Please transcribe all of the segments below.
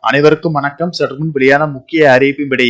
அனைவருக்கும் வணக்கம். சற்று முன் வெளியான முக்கிய அறிவிப்பின்படி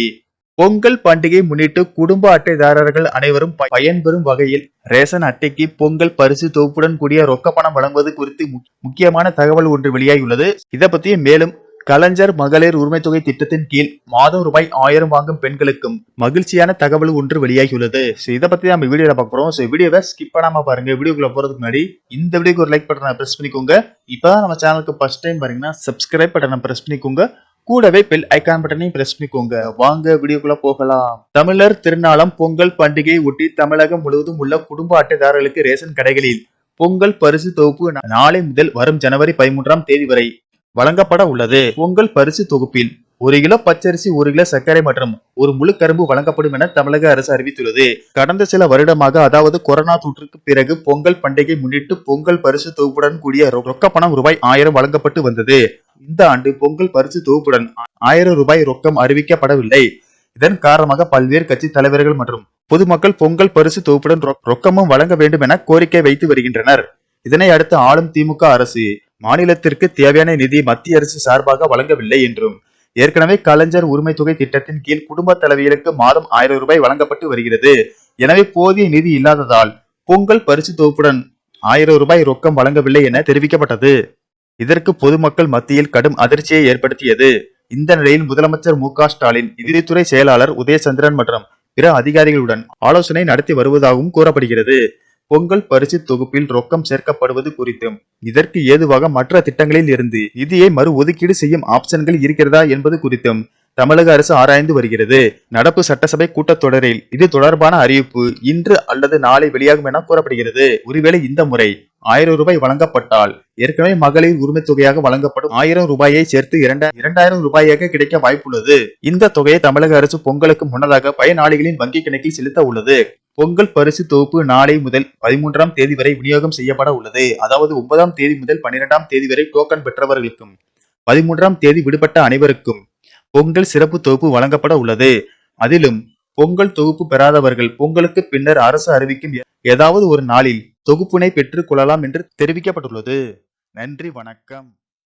பொங்கல் பண்டிகை முன்னிட்டு குடும்ப அட்டைதாரர்கள் அனைவரும் பயன்பெறும் வகையில் ரேஷன் அட்டைக்கு பொங்கல் பரிசு தொகுப்புடன் கூடிய ரொக்க பணம் வழங்குவது குறித்து முக்கியமான தகவல் ஒன்று வெளியாகியுள்ளது. இதை பற்றி மேலும் கலைஞர் மகளிர் உரிமை தொகை திட்டத்தின் கீழ் மாதம் ரூபாய் 1000 வாங்கும் பெண்களுக்கும் மகிழ்ச்சியான தகவல் ஒன்று வெளியாகியுள்ளது. இதை பத்தி நம்ம வீடியோல பார்க்கிறோம். வீடியோவை ஸ்கிப் பண்ணாம பாருங்க. வீடியோக்குள்ள போறதுக்கு முன்னாடி இந்த வீடியோக்கு ஒரு லைக் பட்டனை பிரஸ் பண்ணிக்கோங்க. இப்பதான் நம்ம சேனலுக்கு ஃபர்ஸ்ட் டைம் பாருங்கன்னா சப்ஸ்கிரைப் பட்டனை பிரஸ் பண்ணிக்கோங்க. கூடவே பெல் ஐகான் பட்டனையும் பிரஸ் பண்ணிக்கோங்க. வாங்க வீடியோக்குள்ள போகலாம். தமிழர் திருநாளாம் பொங்கல் பண்டிகையை ஒட்டி தமிழகம் முழுவதும் உள்ள குடும்ப அட்டைதாரர்களுக்கு ரேஷன் கடைகளில் பொங்கல் பரிசு தொகுப்பு நாளை முதல் வரும் ஜனவரி 13ஆம் தேதி வரை வழங்கப்பட உள்ளது. பொங்கல் பரிசு தொகுப்பில் 1 கிலோ பச்சரிசி, 1 கிலோ சர்க்கரை மற்றும் ஒரு முழு கரும்பு வழங்கப்படும் என தமிழக அரசு அறிவித்துள்ளது. கடந்த சில வருடமாக, அதாவது கொரோனா தொற்றுக்கு பிறகு பொங்கல் பண்டிகை முன்னிட்டு பொங்கல் பரிசு தொகுப்புடன் கூடிய ரொக்க பணம் ரூபாய் 1000 வழங்கப்பட்டு வந்தது. இந்த ஆண்டு பொங்கல் பரிசு தொகுப்புடன் 1000 ரூபாய் ரொக்கம் அறிவிக்கப்படவில்லை. இதன் காரணமாக பல்வேறு கட்சி தலைவர்கள் மற்றும் பொதுமக்கள் பொங்கல் பரிசு தொகுப்புடன் ரொக்கமும் வழங்க வேண்டும் என கோரிக்கை வைத்து வருகின்றனர். இதனை அடுத்து ஆளும் திமுக அரசு மாநிலத்திற்கு தேவையான நிதி மத்திய அரசு சார்பாக வழங்கவில்லை என்றும், ஏற்கனவே கலைஞர் உரிமை தொகை திட்டத்தின் கீழ் குடும்ப தலைவிகளுக்கு மாதம் 1000 ரூபாய் வழங்கப்பட்டு வருகிறது. எனவே போதிய நிதி இல்லாததால் பொங்கல் பரிசு தொகுப்புடன் 1000 ரூபாய் ரொக்கம் வழங்கவில்லை என தெரிவிக்கப்பட்டது. இதற்கு பொதுமக்கள் மத்தியில் கடும் அதிர்ச்சியை ஏற்படுத்தியது. இந்த நிலையில் முதலமைச்சர் மு.க.ஸ்டாலின் நிதித்துறை செயலாளர் உதயசந்திரன் மற்றும் பிற அதிகாரிகளுடன் ஆலோசனை நடத்தி வருவதாகவும் கூறப்படுகிறது. பொங்கல் பரிசு தொகுப்பில் ரொக்கம் சேர்க்கப்படுவது குறித்தும், இதற்கு ஏதுவாக மற்ற திட்டங்களில் இருந்து நிதியை மறு ஒதுக்கீடு செய்யும் ஆப்ஷன்கள் இருக்கிறதா என்பது குறித்தும் தமிழக அரசு ஆராய்ந்து வருகிறது. நடப்பு சட்டசபை கூட்டத்தொடரில் இது தொடர்பான அறிவிப்பு இன்று அல்லது நாளை வெளியாகும் என கூறப்படுகிறது. ஒருவேளை இந்த முறை 1000 ரூபாய் வழங்கப்பட்டால் ஏற்கனவே மகளிர் உரிமை தொகையாக வழங்கப்படும் 1000 ரூபாயை சேர்த்து 2000 ரூபாயாக கிடைக்க வாய்ப்புள்ளது. இந்த தொகையை தமிழக அரசு பொங்கலுக்கு முன்னதாக பயனாளிகளின் வங்கி கணக்கில் செலுத்த உள்ளது. பொங்கல் பரிசு தொகுப்பு நாளை முதல் 13ஆம் தேதி வரை விநியோகம் செய்யப்பட உள்ளது. அதாவது 9ஆம் தேதி முதல் 12ஆம் தேதி வரை டோக்கன் பெற்றவர்களுக்கும் 13ஆம் தேதி விடுபட்ட அனைவருக்கும் பொங்கல் சிறப்பு தொகுப்பு வழங்கப்பட உள்ளது. அதிலும் பொங்கல் தொகுப்பு பெறாதவர்கள் பொங்கலுக்கு பின்னர் அரசு அறிவிக்கும் ஏதாவது ஒரு நாளில் தொகுப்பினை பெற்றுக் கொள்ளலாம் என்று தெரிவிக்கப்பட்டுள்ளது. நன்றி, வணக்கம்.